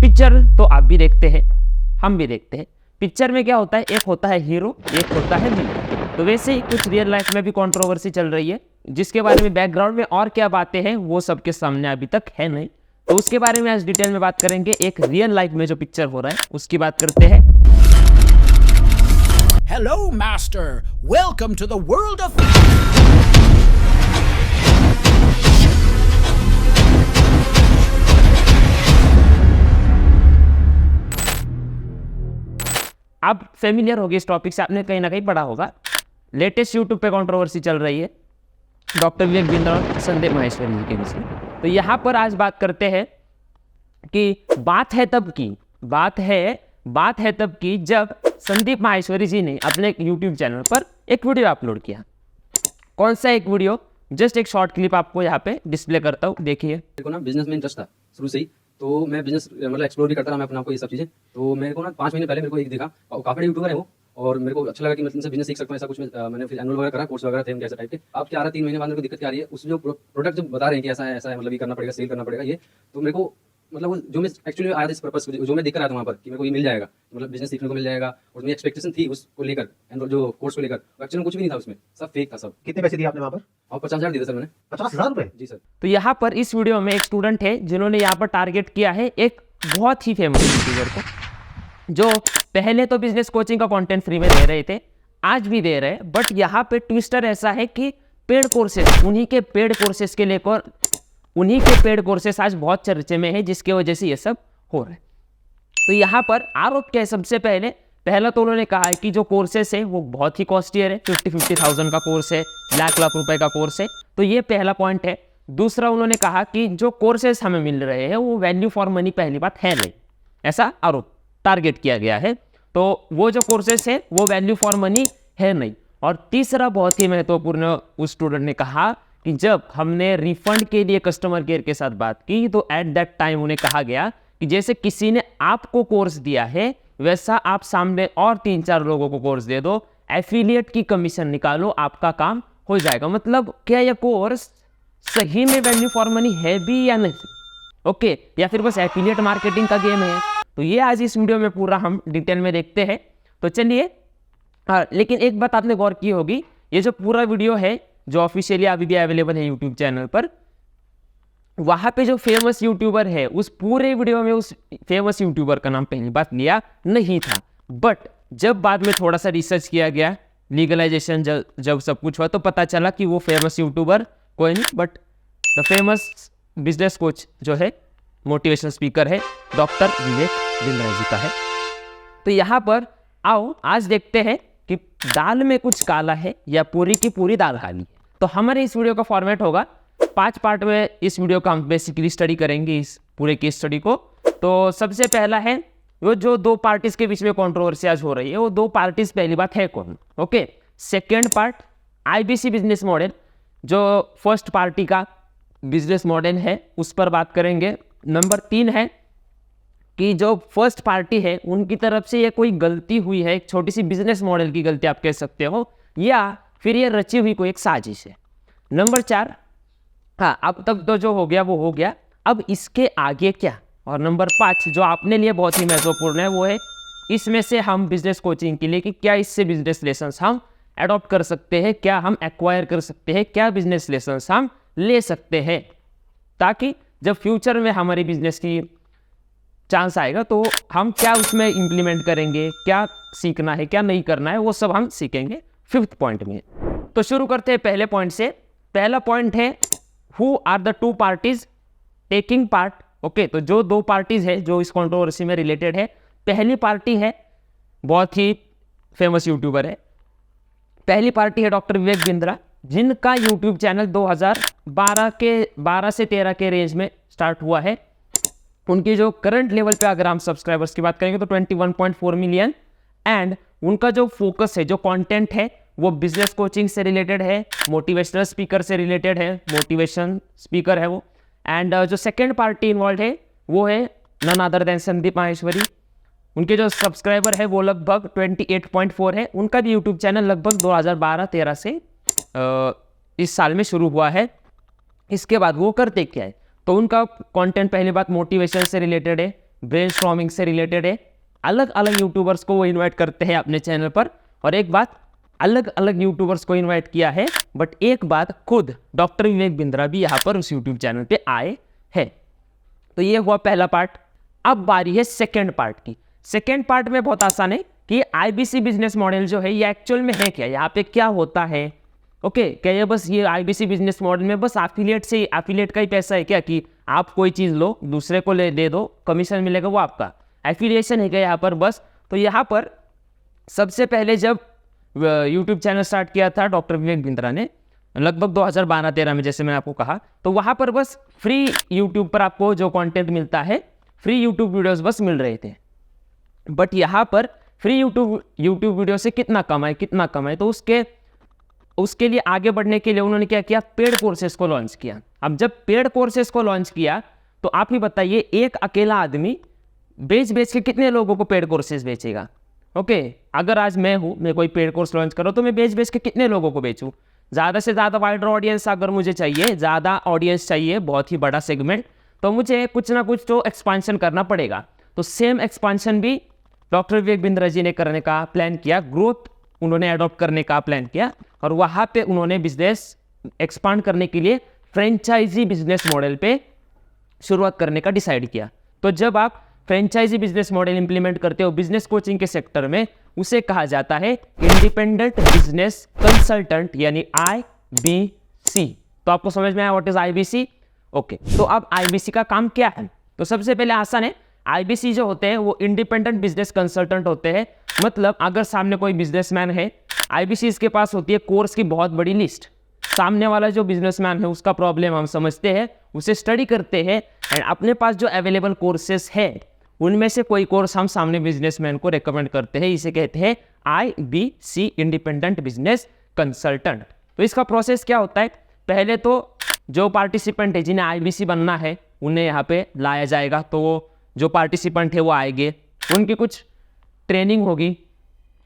Picture तो आप भी देखते हैं, हम भी देखते हैं। पिक्चर में क्या होता है, एक होता है हीरो, एक होता है विलन। तो वैसे ही कुछ रियल लाइफ में भी कंट्रोवर्सी चल रही है, जिसके बारे में बैकग्राउंड में और क्या बातें हैं वो सबके सामने अभी तक है नहीं। तो उसके बारे में आज डिटेल में बात करेंगे। एक रियल लाइफ में जो पिक्चर हो रहा है उसकी बात करते हैं। Hello, Master. Welcome to the world of. आप फेमिलियर होगी इस टॉपिक से, आपने कहीं ना कहीं पढ़ा होगा। लेटेस्ट यूट्यूब पे कंट्रोवर्सी चल रही है डॉक्टर विवेक बिंद्रा और संदीप माहेश्वरी जी के बीच में। तो यहाँ पर आज बात करते हैं कि बात है तब की जब संदीप माहेश्वरी जी ने अपने यूट्यूब चैनल पर एक वीडियो अपलोड किया। कौन सा एक वीडियो, जस्ट एक शॉर्ट क्लिप आपको यहाँ पे डिस्प्ले करता हूँ, देखिए। मेरे को ना बिजनेस में इंटरेस्ट था शुरू से ही, तो मैं बिजनेस मतलब एक्सप्लोर भी करता रहा मैं अपने आप को, ये सब चीज़ें। तो मेरे को ना 5 महीने पहले मेरे को एक दिखा, काफ़ी बड़े यूट्यूबर है वो, और मेरे को अच्छा लगा कि मतलब इनसे बिजनेस सीख सकता हूँ ऐसा कुछ। मैंने फिर एनुअल वगैरह करा, कोर्स वगैरह थे कैसे टाइप के। अब क्या आ रहा है 3 महीने बाद मेरे को दिक्कत क्या आ रही है, उस जो प्रोडक्ट जो बता रहे हैं कि ऐसा है मतलब ये करना पड़ेगा, सेल करना पड़ेगा ये। तो मेरे को मतलब वो जो मैं एक्चुअली आया था इस पर्पस, जो मैं देख रहा था वहाँ पर कि मेरे को ये मिल जाएगा, मतलब बिजनेस सीखने को मिल जाएगा, और मेरी एक्सपेक्टेशन थी उसको लेकर, जो कोर्स को लेकर। एक्चुअली में कुछ भी नहीं था उसमें, सब फेक था सब। कितने पैसे दिए आपने वहाँ पर? और 50,000 दिए थे सर मैंने। 50,000 रुपए? जी सर। तो यहाँ पर इस वीडियो में एक स्टूडेंट है जिन्होंने यहाँ पर टारगेट किया है एक बहुत ही फेमस यूट्यूबर को, जो पहले तो बिजनेस कोचिंग का कंटेंट फ्री में दे रहे थे, आज भी दे रहे हैं। बट यहाँ पे ट्विस्टर ऐसा है कि पेड कोर्सेस, उन्हीं के पेड कोर्सेस आज बहुत चर्चे में है, जिसके वजह से ये सब हो रहा है। तो यहाँ पर आरोप क्या है, सबसे पहला तो उन्होंने कहा है कि जो कोर्सेस है वो बहुत ही कॉस्टलियर है, 50,000 का कोर्स है, लाख रुपए का कोर्स है। तो ये पहला पॉइंट है। दूसरा उन्होंने कहा कि जो कोर्सेस हमें मिल रहे हैं वो वैल्यू फॉर मनी पहली बात है नहीं, ऐसा आरोप टारगेट किया गया है। तो वो जो कोर्सेस है वो वैल्यू फॉर मनी है नहीं। और तीसरा बहुत ही महत्वपूर्ण, उस स्टूडेंट ने कहा कि जब हमने रिफंड के लिए कस्टमर केयर के साथ बात की तो एट दैट टाइम उन्हें कहा गया कि जैसे किसी ने आपको कोर्स दिया है वैसा आप सामने और 3-4 लोगों को कोर्स दे दो, एफिलिएट की कमीशन निकालो, आपका काम हो जाएगा। मतलब क्या यह कोर्स सही में वैल्यू फॉर मनी है भी या नहीं, ओके, या फिर बस एफिलिएट मार्केटिंग का गेम है। तो ये आज इस वीडियो में पूरा हम डिटेल में देखते हैं। तो चलिए, लेकिन एक बात आपने गौर की होगी, ये जो पूरा वीडियो है जो ऑफिशियली अभी भी अवेलेबल है यूट्यूब चैनल पर, वहां पे जो फेमस यूट्यूबर है उस पूरे वीडियो में उस फेमस यूट्यूबर का नाम पहली बात लिया नहीं था। बट जब बाद में थोड़ा सा रिसर्च किया गया, लीगलाइजेशन जब सब कुछ हुआ, तो पता चला कि वो फेमस यूट्यूबर कोई नहीं but the famous business coach जो है, मोटिवेशनल स्पीकर है, डॉक्टर विवेक बिंद्रा जी का है। तो यहाँ पर आओ आज देखते हैं कि दाल में कुछ काला है या पूरी की पूरी दाल काली है। तो हमारे इस वीडियो का फॉर्मेट होगा 5 पार्ट में। इस वीडियो का हम बेसिकली स्टडी करेंगे, इस पूरे केस स्टडी को। तो सबसे पहला है वो जो 2 पार्टीज के बीच में कंट्रोवर्सी आज हो रही है, वो 2 पार्टीज पहली बात है कौन, okay. Second part IBC business model, जो फर्स्ट पार्टी का बिजनेस मॉडल है, उस पर बात करेंगे। नंबर 3 है कि जो फर्स्ट पार्टी है उनकी तरफ से ये कोई गलती हुई है, एक छोटी सी बिजनेस मॉडल की गलती आप कह सकते हो, या फिर ये रची हुई कोई एक साजिश है। नंबर 4, हाँ अब तक तो जो हो गया वो हो गया, अब इसके आगे क्या। और नंबर 5 जो आपने लिए बहुत ही महत्वपूर्ण है, वो है इसमें से हम बिजनेस कोचिंग के लिए कि क्या इससे बिजनेस लेसन्स हम एडॉप्ट कर सकते हैं, क्या हम एक्वायर कर सकते हैं, क्या बिजनेस लेसन्स हम ले सकते हैं, ताकि जब फ्यूचर में हमारी बिजनेस की चांस आएगा तो हम क्या उसमें इंप्लीमेंट करेंगे, क्या सीखना है क्या नहीं करना है, वो सब हम सीखेंगे 5th पॉइंट में। तो शुरू करते हैं पहले पॉइंट से। पहला पॉइंट है who are the 2 parties taking part, okay. तो जो 2 पार्टीज है जो इस कंट्रोवर्सी में रिलेटेड है, पहली पार्टी है बहुत ही फेमस यूट्यूबर है, पहली पार्टी है डॉक्टर विवेक बिंद्रा, जिनका यूट्यूब चैनल 2012 से 13 के रेंज में स्टार्ट हुआ है। उनकी जो करंट लेवल पे अगर हम सब्सक्राइबर्स की बात करेंगे तो 21.4 मिलियन, एंड उनका जो फोकस है, जो कंटेंट है, वो बिजनेस कोचिंग से रिलेटेड है, मोटिवेशनल स्पीकर से रिलेटेड है, मोटिवेशन स्पीकर है वो। एंड जो सेकेंड पार्टी इन्वॉल्व है वो है none other than Sandeep Maheshwari. उनके जो सब्सक्राइबर है वो लगभग 28.4 है। उनका भी यूट्यूब चैनल लगभग 2012-13 से इस साल में शुरू हुआ है। इसके बाद वो करते क्या है, तो उनका कंटेंट पहली बात मोटिवेशन से रिलेटेड है, ब्रेनस्टॉर्मिंग से रिलेटेड है। अलग अलग यूट्यूबर्स को वो इन्वाइट करते हैं अपने चैनल पर, और एक बात अलग अलग यूट्यूबर्स को इन्वाइट किया है, बट एक बात खुद डॉक्टर विवेक बिंद्रा भी यहाँ पर उस यूट्यूब चैनल पे आए हैं। तो ये हुआ पहला पार्ट। अब बारी है सेकेंड पार्ट की। सेकेंड पार्ट में बहुत आसान है कि आईबीसी बिजनेस मॉडल जो है ये एक्चुअल में है क्या, यहाँ पे क्या होता है। ओके, क्या ये बस ये आईबीसी बिजनेस मॉडल में बस एफिलिएट का ही पैसा है क्या, कि आप कोई चीज़ लो दूसरे को दे दो, कमीशन मिलेगा वो आपका, एफिलिएशन है क्या यहाँ पर बस। तो यहाँ पर सबसे पहले जब यूट्यूब चैनल स्टार्ट किया था डॉक्टर विवेक बिंद्रा ने, लगभग 2012-13 में, जैसे मैंने आपको कहा, तो वहाँ पर बस फ्री यूट्यूब पर आपको जो कंटेंट मिलता है, फ्री यूट्यूब वीडियोस बस मिल रहे थे। बट यहाँ पर फ्री यूट्यूब वीडियो से कितना कमाए, तो उसके लिए आगे बढ़ने के लिए उन्होंने क्या किया, पेड कोर्सेज को लॉन्च किया। अब जब पेड कोर्सेज को लॉन्च किया तो आप ही बताइए, एक अकेला आदमी बेच के कितने लोगों को पेड कोर्सेज बेचेगा। ओके, अगर आज मैं कोई पेड कोर्स लॉन्च करूँ तो मैं बेच के कितने लोगों को बेचूँ। ज़्यादा से ज़्यादा वाइडर ऑडियंस अगर मुझे चाहिए, ज़्यादा ऑडियंस चाहिए, बहुत ही बड़ा सेगमेंट, तो मुझे कुछ ना कुछ तो एक्सपांशन करना पड़ेगा। तो सेम एक्सपांशन भी डॉक्टर विवेक बिंद्रा जी ने करने का प्लान किया, ग्रोथ उन्होंने अडॉप्ट करने का प्लान किया, और वहाँ पे उन्होंने बिजनेस एक्सपांड करने के लिए फ्रेंचाइजी बिजनेस मॉडल पे शुरुआत करने का डिसाइड किया। तो जब आप फ्रेंचाइजी बिजनेस मॉडल इंप्लीमेंट करते हो बिजनेस कोचिंग के सेक्टर में, उसे कहा जाता है इंडिपेंडेंट बिजनेस कंसल्टेंट, यानी IBC। तो आपको समझ में आया व्हाट इज IBC। ओके, तो अब IBC का काम क्या है। तो सबसे पहले आसान है, IBC जो होते हैं वो इंडिपेंडेंट बिजनेस कंसल्टेंट होते हैं। मतलब अगर सामने कोई बिजनेसमैन है, IBC के पास होती है कोर्स की बहुत बड़ी लिस्ट। सामने वाला जो बिजनेसमैन है उसका प्रॉब्लम हम समझते हैं, उसे स्टडी करते हैं, एंड अपने पास जो अवेलेबल कोर्सेस है उनमें से कोई कोर्स हम सामने बिजनेसमैन को रेकमेंड करते हैं। इसे कहते हैं IBC, इंडिपेंडेंट बिजनेस कंसल्टेंट। तो इसका प्रोसेस क्या होता है, पहले तो जो पार्टिसिपेंट है जिन्हें IBC बनना है उन्हें यहाँ पे लाया जाएगा। तो वो जो पार्टिसिपेंट है वो आएंगे, उनकी कुछ ट्रेनिंग होगी,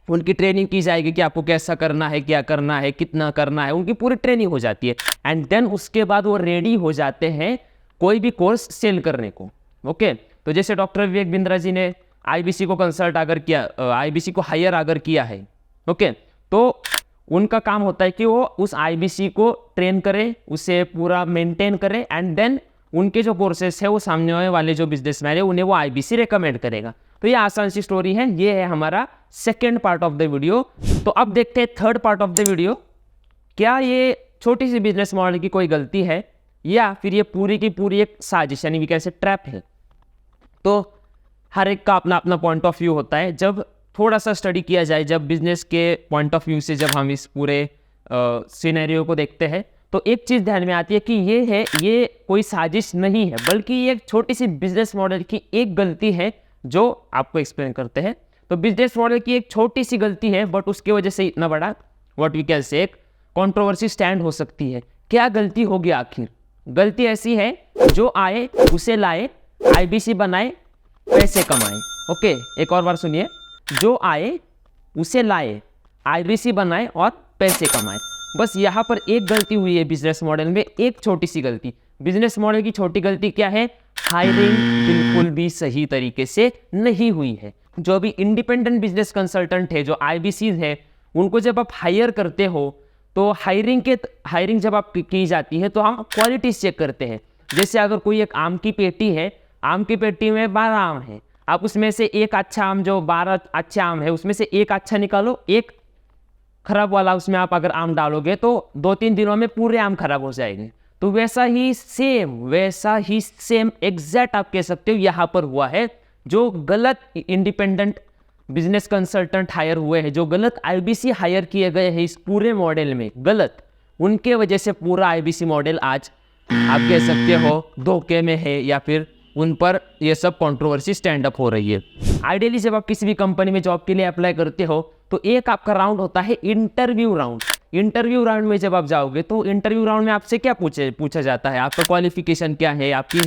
उनकी ट्रेनिंग की जाएगी कि आपको कैसा करना है, क्या करना है, कितना करना है, उनकी पूरी ट्रेनिंग हो जाती है। एंड देन उसके बाद वो रेडी हो जाते हैं कोई भी कोर्स सेल करने को। ओके, तो जैसे डॉक्टर विवेक बिंद्रा जी ने IBC को कंसल्ट अगर किया, IBC को हायर अगर किया है, ओके, तो उनका काम होता है कि वो उस IBC को ट्रेन करे, उसे पूरा मेंटेन करे, एंड देन उनके जो कोर्सेस है वो सामने वाले जो बिजनेसमैन है उन्हें वो IBC रेकमेंड करेगा। तो ये आसान सी स्टोरी है। ये है हमारा second part of the video. तो अब देखते हैं third part of the video. क्या ये छोटी सी बिजनेस मॉडल की कोई गलती है, या फिर ये पूरी की पूरी एक साजिश, यानी कैसे ट्रैप है। तो हर एक का अपना अपना पॉइंट ऑफ व्यू होता है। जब थोड़ा सा स्टडी किया जाए, जब बिजनेस के पॉइंट ऑफ व्यू से जब हम इस पूरे सिनेरियो को देखते हैं, तो एक चीज़ ध्यान में आती है कि ये कोई साजिश नहीं है, बल्कि ये एक छोटी सी बिजनेस मॉडल की एक गलती है जो आपको एक्सप्लेन करते हैं। तो बिजनेस मॉडल की एक छोटी सी गलती है, बट उसके वजह से इतना बड़ा व्हाट वी कैन से एक कंट्रोवर्सी स्टैंड हो सकती है। क्या गलती होगी आखिर? गलती ऐसी है, जो आए उसे लाए, IBC बनाए, पैसे कमाए। ओके, एक और बार सुनिए, जो आए उसे लाए, IBC बनाए और पैसे कमाए। बस यहाँ पर एक गलती हुई है बिजनेस मॉडल में, एक छोटी सी गलती। बिजनेस मॉडल की छोटी गलती क्या है? हायरिंग बिल्कुल भी सही तरीके से नहीं हुई है। जो भी इंडिपेंडेंट बिजनेस कंसल्टेंट है, जो IBC है, उनको जब आप हायर करते हो तो हायरिंग जब आप की जाती है तो हम क्वालिटी चेक करते हैं। जैसे अगर कोई एक आम की पेटी है, आम की पेटी में 12 आम है, आप उसमें से एक अच्छा आम, जो 12 अच्छे आम है उसमें से एक अच्छा निकालो, एक खराब वाला उसमें आप अगर आम डालोगे तो 2-3 दिनों में पूरे आम खराब हो जाएंगे। तो वैसा ही सेम एग्जैक्ट आप कह सकते हो यहाँ पर हुआ है। जो गलत इंडिपेंडेंट बिजनेस कंसल्टेंट हायर हुए हैं, जो गलत IBC हायर किए गए हैं इस पूरे मॉडल में, गलत, उनके वजह से पूरा IBC मॉडल आज आप कह सकते हो धोखे में है, या फिर उन पर ये सब कंट्रोवर्सी स्टैंड अप हो रही है। आइडियली जब आप किसी भी कंपनी में जॉब के लिए अप्लाई करते हो तो एक आपका राउंड होता है इंटरव्यू राउंड। इंटरव्यू राउंड में जब आप जाओगे तो इंटरव्यू राउंड में आपसे क्या पूछा जाता है? आपका क्वालिफिकेशन क्या है, आपकी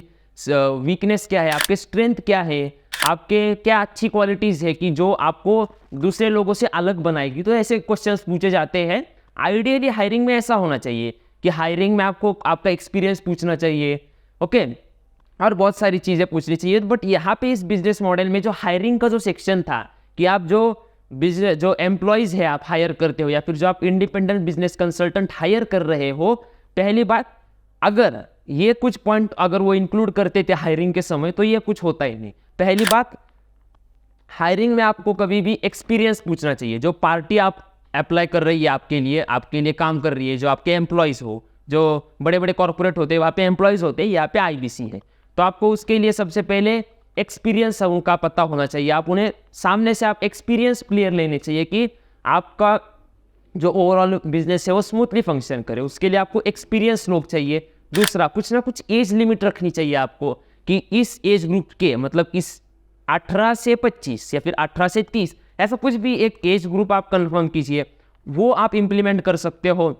वीकनेस क्या है, आपके स्ट्रेंथ क्या है, आपके क्या अच्छी क्वालिटीज़ है कि जो आपको दूसरे लोगों से अलग बनाएगी। तो ऐसे क्वेश्चंस पूछे जाते हैं। आइडियली हायरिंग में ऐसा होना चाहिए कि हायरिंग में आपको आपका एक्सपीरियंस पूछना चाहिए। ओके, और बहुत सारी चीज़ें पूछनी चाहिए। बट यहाँ पे इस बिजनेस मॉडल में जो हायरिंग का जो सेक्शन था कि आप जो बिजनेस जो एम्प्लॉयज़ है आप हायर करते हो या फिर जो आप इंडिपेंडेंट बिजनेस कंसल्टेंट हायर कर रहे हो, पहली बात अगर ये कुछ पॉइंट अगर वो इंक्लूड करते थे हायरिंग के समय तो ये कुछ होता ही नहीं। पहली बात, हायरिंग में आपको कभी भी एक्सपीरियंस पूछना चाहिए। जो पार्टी आप अप्लाई कर रही है आपके लिए काम कर रही है, जो आपके एम्प्लॉयज़ हो, जो बड़े बड़े कॉर्पोरेट होते हैं वहाँ पे एम्प्लॉयज़ होते हैं, यहाँ पे आईबीसी है, तो आपको उसके लिए सबसे पहले एक्सपीरियंस उनका पता होना चाहिए। आप उन्हें सामने से आप एक्सपीरियंस क्लियर लेने चाहिए कि आपका जो ओवरऑल बिजनेस है वो स्मूथली फंक्शन करे, उसके लिए आपको एक्सपीरियंस लोग चाहिए। दूसरा, कुछ ना कुछ एज लिमिट रखनी चाहिए आपको कि इस एज ग्रुप के मतलब इस 18 से 25 या फिर 18 से 30 ऐसा कुछ भी एक एज ग्रुप आप कंफर्म कीजिए, वो आप इम्प्लीमेंट कर सकते हो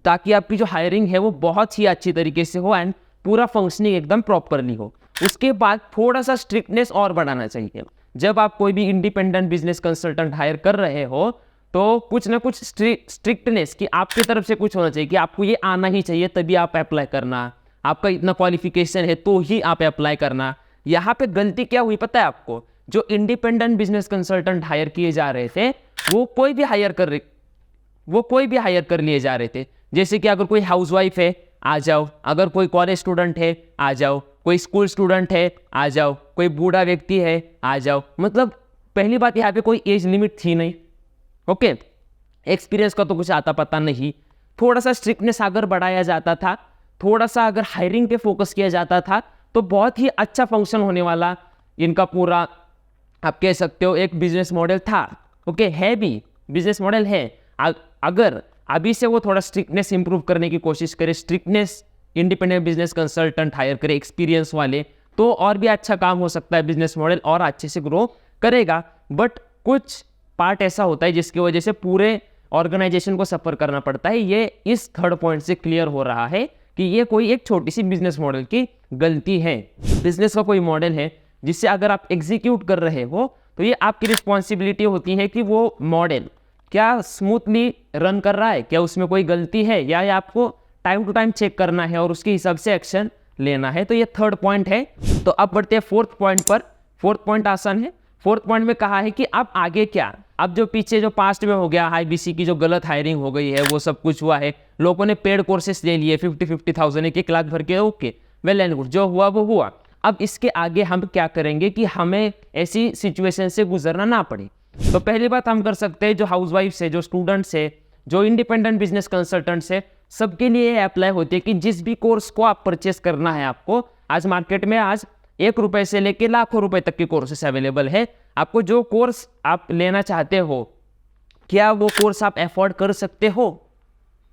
ताकि आपकी जो हायरिंग है वो बहुत ही अच्छी तरीके से हो एंड पूरा फंक्शनिंग एकदम प्रॉपरली हो। उसके बाद थोड़ा सा स्ट्रिक्टनेस और बढ़ाना चाहिए। जब आप कोई भी इंडिपेंडेंट बिजनेस कंसल्टेंट हायर कर रहे हो तो कुछ ना कुछ स्ट्रिक्टनेस की आपकी तरफ से कुछ होना चाहिए कि आपको ये आना ही चाहिए तभी आप अप्लाई करना, आपका इतना क्वालिफिकेशन है तो ही आप अप्लाई करना। यहाँ पे गलती क्या हुई पता है आपको? जो इंडिपेंडेंट बिजनेस कंसल्टेंट हायर किए जा रहे थे वो कोई भी हायर कर लिए जा रहे थे। जैसे कि अगर कोई हाउसवाइफ है आ जाओ, अगर कोई कॉलेज स्टूडेंट है आ जाओ, कोई स्कूल स्टूडेंट है आ जाओ, कोई बूढ़ा व्यक्ति है आ जाओ। मतलब पहली बात यहाँ पे कोई एज लिमिट थी नहीं, ओके। एक्सपीरियंस का तो कुछ आता पता नहीं। थोड़ा सा स्ट्रिक्टनेस अगर बढ़ाया जाता था, थोड़ा सा अगर हायरिंग पे फोकस किया जाता था तो बहुत ही अच्छा फंक्शन होने वाला इनका पूरा आप कह सकते हो एक बिजनेस मॉडल था, ओके। है भी बिजनेस मॉडल है। अगर अभी से वो थोड़ा स्ट्रिक्टनेस इंप्रूव करने की कोशिश करे, strictness independent business consultant hire करे एक्सपीरियंस वाले, तो और भी अच्छा काम हो सकता है, बिजनेस मॉडल और अच्छे से ग्रो करेगा। बट कुछ पार्ट ऐसा होता है जिसकी वजह से पूरे ऑर्गेनाइजेशन को सफ़र करना पड़ता है। ये इस थर्ड पॉइंट से क्लियर हो रहा है कि ये कोई एक छोटी सी बिजनेस मॉडल की गलती है। बिजनेस का कोई मॉडल है जिससे अगर आप एग्जीक्यूट कर रहे हो तो ये आपकी रिस्पॉन्सिबिलिटी होती है कि वो मॉडल क्या स्मूथली रन कर रहा है, क्या उसमें कोई गलती है, या आपको टाइम टू टाइम चेक करना है और उसके हिसाब से एक्शन लेना है। तो ये थर्ड पॉइंट है। तो अब बढ़ते हैं फोर्थ पॉइंट पर। फोर्थ पॉइंट आसान है। फोर्थ पॉइंट में कहा है कि अब आगे क्या, अब जो पीछे जो पास्ट में हो गया आईबीसी की जो गलत हायरिंग हो गई है वो सब कुछ हुआ है, लोगों ने पेड कोर्सेस ले लिए 50,000 एक लाख भर के, ओके वेल एंड गुड, जो हुआ वो हुआ। अब इसके आगे हम क्या करेंगे कि हमें ऐसी सिचुएशन से गुजरना ना पड़े। तो पहली बात हम कर सकते हैं, जो हाउसवाइफ्स है, जो स्टूडेंट्स है, जो इंडिपेंडेंट बिजनेस कंसल्टेंट्स है, सबके लिए ये अप्लाई होती है कि जिस भी कोर्स को आप परचेस करना है, आपको आज मार्केट में आज 1 रुपए से लेके लाखों रुपए तक के कोर्सेस अवेलेबल है। आपको जो कोर्स आप लेना चाहते हो, क्या वो कोर्स आप अफोर्ड कर सकते हो?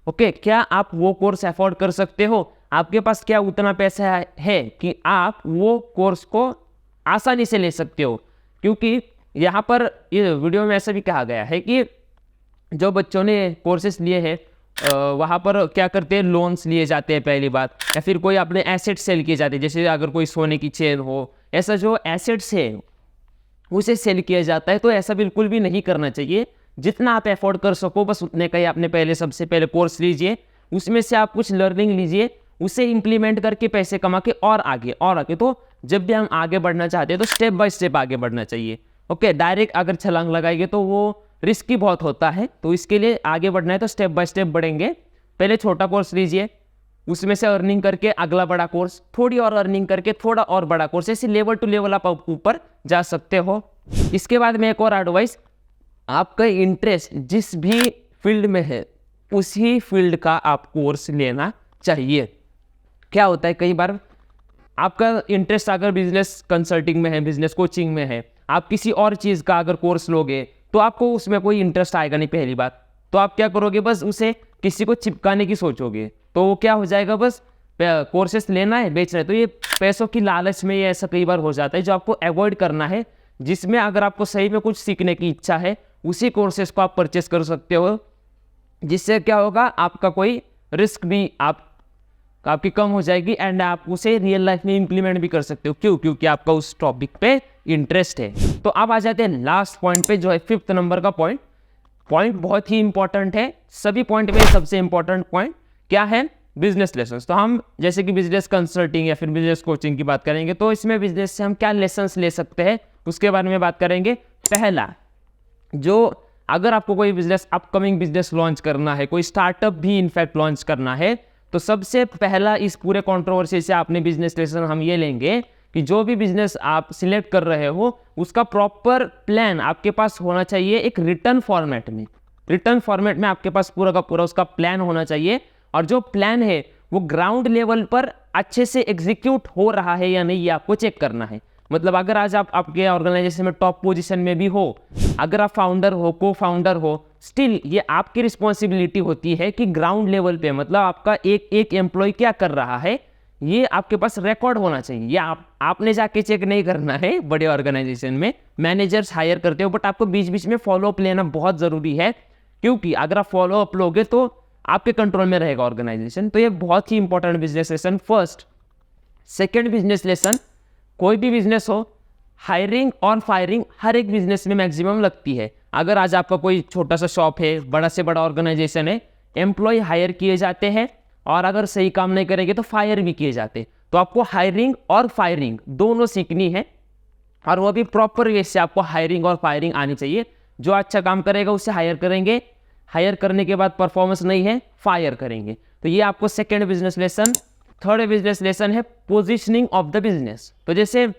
ओके, क्या आप वो कोर्स अफोर्ड कर सकते हो? आपके पास क्या उतना पैसा है कि आप वो कोर्स को आसानी से ले सकते हो? क्योंकि यहाँ पर ये वीडियो में ऐसा भी कहा गया है कि जो बच्चों ने कोर्सेस लिए हैं वहाँ पर क्या करते हैं, लोन्स लिए जाते हैं पहली बात, या फिर कोई अपने एसेट सेल किए जाते हैं। जैसे अगर कोई सोने की चेन हो, ऐसा जो एसेट्स है उसे सेल किया जाता है। तो ऐसा बिल्कुल भी नहीं करना चाहिए। जितना आप अफोर्ड कर सको बस उतने का ही आपने पहले सबसे पहले कोर्स लीजिए, उसमें से आप कुछ लर्निंग लीजिए, उसे इम्प्लीमेंट करके पैसे कमा के और आगे। तो जब भी हम आगे बढ़ना चाहते हैं तो स्टेप बाय स्टेप आगे बढ़ना चाहिए। ओके, डायरेक्ट अगर छलांग लगाएंगे तो वो रिस्की बहुत होता है। तो इसके लिए आगे बढ़ना है तो स्टेप बाय स्टेप बढ़ेंगे। पहले छोटा कोर्स लीजिए, उसमें से अर्निंग करके अगला बड़ा कोर्स, थोड़ी और अर्निंग करके थोड़ा और बड़ा कोर्स, ऐसे लेवल टू लेवल आप ऊपर जा सकते हो। इसके बाद में एक और एडवाइस, आपका इंटरेस्ट जिस भी फील्ड में है उसी फील्ड का आप कोर्स लेना चाहिए। क्या होता है, कई बार आपका इंटरेस्ट अगर बिजनेस कंसल्टिंग में है, बिजनेस कोचिंग में है, आप किसी और चीज़ का अगर कोर्स लोगे तो आपको उसमें कोई इंटरेस्ट आएगा नहीं पहली बात। तो आप क्या करोगे, बस उसे किसी को चिपकाने की सोचोगे, तो वो क्या हो जाएगा, बस कोर्सेस लेना है, बेचना है। तो ये पैसों की लालच में ये ऐसा कई बार हो जाता है, जो आपको अवॉइड करना है। जिसमें अगर आपको सही में कुछ सीखने की इच्छा है उसी कोर्सेस को आप परचेस कर सकते हो, जिससे क्या होगा, आपका कोई रिस्क भी आपकी कम हो जाएगी एंड आप उसे रियल लाइफ में इंप्लीमेंट भी कर सकते हो। क्यों? क्योंकि आपका उस टॉपिक पे इंटरेस्ट है। तो अब आ जाते हैं लास्ट पॉइंट पे, जो है 5th नंबर का पॉइंट बहुत ही इंपॉर्टेंट है। सभी पॉइंट में सबसे इंपॉर्टेंट पॉइंट क्या है बिजनेस लेसन। तो हम जैसे कि बिजनेस कंसल्टिंग या फिर बिजनेस कोचिंग की बात करेंगे, तो इसमें बिजनेस से हम क्या लेसन्स ले सकते हैं उसके बारे में बात करेंगे। पहला, जो अगर आपको कोई बिजनेस, अपकमिंग बिजनेस लॉन्च करना है, कोई स्टार्टअप भी इनफैक्ट लॉन्च करना है, तो सबसे पहला इस पूरे कंट्रोवर्सी से आपने बिजनेस लेसन हम ये लेंगे कि जो भी बिजनेस आप सिलेक्ट कर रहे हो उसका प्रॉपर प्लान आपके पास होना चाहिए, एक रिटर्न फॉर्मेट में। रिटर्न फॉर्मेट में आपके पास पूरा का पूरा उसका प्लान होना चाहिए, और जो प्लान है वो ग्राउंड लेवल पर अच्छे से एग्जीक्यूट हो रहा है या नहीं, ये आपको चेक करना है। मतलब अगर आज आप आपके ऑर्गेनाइजेशन में टॉप पोजीशन में भी हो, अगर आप फाउंडर हो, को फाउंडर हो, स्टिल ये आपकी रिस्पॉन्सिबिलिटी होती है कि ग्राउंड लेवल पे, मतलब आपका एक एक एम्प्लॉय क्या कर रहा है, ये आपके पास रिकॉर्ड होना चाहिए। ये आपने जाके चेक नहीं करना है। बड़े ऑर्गेनाइजेशन में मैनेजर्स हायर करते हो, बट आपको बीच बीच में फॉलोअप लेना बहुत ज़रूरी है, क्योंकि अगर आप फॉलोअप लोगे तो आपके कंट्रोल में रहेगा ऑर्गेनाइजेशन। तो ये बहुत ही important business lesson first. Second business lesson, कोई भी बिजनेस हो, हायरिंग और फायरिंग हर एक बिजनेस में मैक्सिमम लगती है। अगर आज आपका कोई छोटा सा शॉप है, बड़ा से बड़ा ऑर्गेनाइजेशन है, एम्प्लॉय हायर किए जाते हैं, और अगर सही काम नहीं करेंगे तो फायर भी किए जाते हैं। तो आपको हायरिंग और फायरिंग दोनों सीखनी है, और वो भी प्रॉपर वे से आपको हायरिंग और फायरिंग आनी चाहिए। जो अच्छा काम करेगा उसे हायर करेंगे, हायर करने के बाद परफॉर्मेंस नहीं है, फायर करेंगे। तो ये आपको second business lesson. Third business lesson है पोजिशनिंग ऑफ द बिजनेस। तो जैसे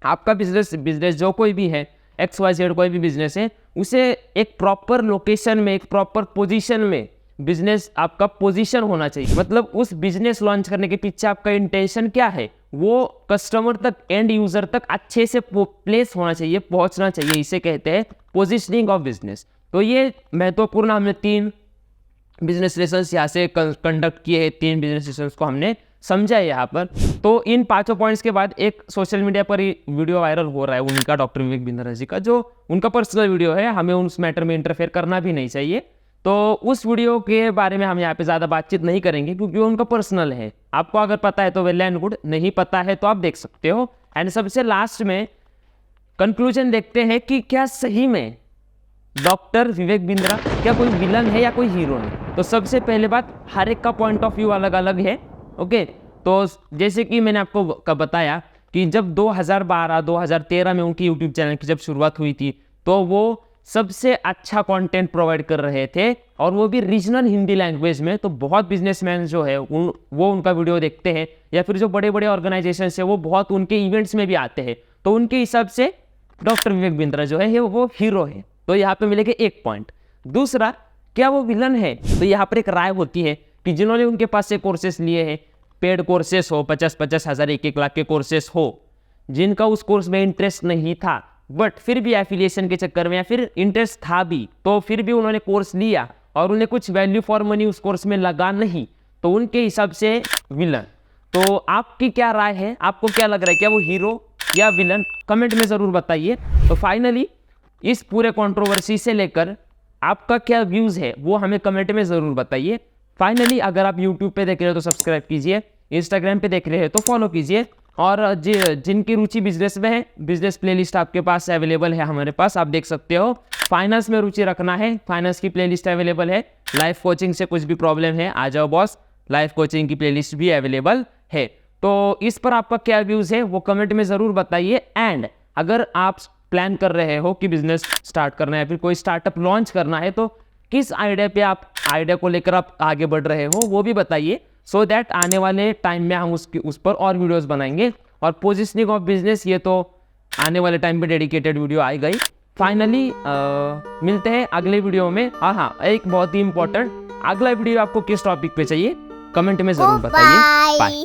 आपका बिजनेस जो कोई भी है, XYZ कोई भी बिजनेस है, उसे एक प्रॉपर लोकेशन में, एक प्रॉपर पोजीशन में बिजनेस आपका पोजीशन होना चाहिए। मतलब उस बिजनेस लॉन्च करने के पीछे आपका इंटेंशन क्या है, वो कस्टमर तक, एंड यूजर तक अच्छे से प्लेस होना चाहिए, पहुंचना चाहिए। इसे कहते हैं पोजीशनिंग ऑफ बिजनेस। तो ये महत्वपूर्ण हमने 3 बिजनेस लेसन्स यहाँ से कंडक्ट किए हैं, 3 बिजनेस लेसन्स को हमने समझा है यहाँ पर। तो इन 5 पॉइंट्स के बाद एक सोशल मीडिया पर वीडियो वायरल हो रहा है उनका, डॉक्टर विवेक बिंद्रा जी का, जो उनका पर्सनल वीडियो है, हमें उस मैटर में इंटरफेयर करना भी नहीं चाहिए। तो उस वीडियो के बारे में हम यहाँ पे ज़्यादा बातचीत नहीं करेंगे, क्योंकि वो उनका पर्सनल है। आपको अगर पता है तो वेल एंड गुड, नहीं पता है तो आप देख सकते हो। एंड सबसे लास्ट में कंक्लूजन देखते हैं कि क्या सही में डॉक्टर विवेक बिंद्रा क्या कोई विलन है या कोई हीरो है। तो सबसे पहले बात, हर एक का पॉइंट ऑफ व्यू अलग अलग है। ओके, तो जैसे कि मैंने आपको बताया कि जब 2012-2013 में उनकी यूट्यूब चैनल की जब शुरुआत हुई थी, तो वो सबसे अच्छा कंटेंट प्रोवाइड कर रहे थे, और वो भी रीजनल हिंदी लैंग्वेज में। तो बहुत बिजनेसमैन जो है वो उनका वीडियो देखते हैं, या फिर जो बड़े बड़े ऑर्गेनाइजेशन है वो बहुत उनके इवेंट्स में भी आते हैं। तो उनके हिसाब से डॉक्टर विवेक बिंद्रा जो है वो हीरो है। तो यहाँ पे मिलेगा एक पॉइंट। दूसरा, क्या वो विलन है? तो यहाँ पर एक राय होती है कि जिन्होंने उनके पास से कोर्सेस लिए हैं, पेड कोर्सेस हो, 50-50 हज़ार 1-1 लाख के कोर्सेस हो, जिनका उस कोर्स में इंटरेस्ट नहीं था, बट फिर भी एफिलिएशन के चक्कर में, या फिर इंटरेस्ट था भी तो फिर भी उन्होंने कोर्स लिया और उन्हें कुछ वैल्यू फॉर मनी उस कोर्स में लगा नहीं, तो उनके हिसाब से विलन। तो आपकी क्या राय है? आपको क्या लग रहा है, क्या वो हीरो या विलन? कमेंट में ज़रूर बताइए। तो फाइनली इस पूरे कंट्रोवर्सी से लेकर आपका क्या व्यूज़ है वो हमें कमेंट में ज़रूर बताइए। फाइनली अगर आप यूट्यूब पे देख रहे हो तो सब्सक्राइब कीजिए, इंस्टाग्राम पे देख रहे हो तो फॉलो कीजिए, और जिनकी रुचि बिजनेस में है, बिजनेस प्लेलिस्ट आपके पास अवेलेबल है, हमारे पास आप देख सकते हो। फाइनेंस में रुचि रखना है, फाइनेंस की प्लेलिस्ट अवेलेबल है। लाइफ कोचिंग से कुछ भी प्रॉब्लम है, आ जाओ बॉस, लाइफ कोचिंग की प्लेलिस्ट भी अवेलेबल है। तो इस पर आपका क्या व्यूज़ है वो कमेंट में ज़रूर बताइए। एंड अगर आप प्लान कर रहे हो कि बिजनेस स्टार्ट करना है, फिर कोई स्टार्टअप लॉन्च करना है, तो किस आइडिया पे आप आइडिया को लेकर आप आगे बढ़ रहे हो वो भी बताइए, सो दैट आने वाले टाइम में हम उस पर और वीडियोस बनाएंगे। और पोजिशनिंग ऑफ बिजनेस, ये तो आने वाले टाइम पे डेडिकेटेड वीडियो आई गई। फाइनली मिलते हैं अगले वीडियो में। हाँ, एक बहुत ही इंपॉर्टेंट, अगला वीडियो आपको किस टॉपिक पे चाहिए कमेंट में ज़रूर बताइए। बाय।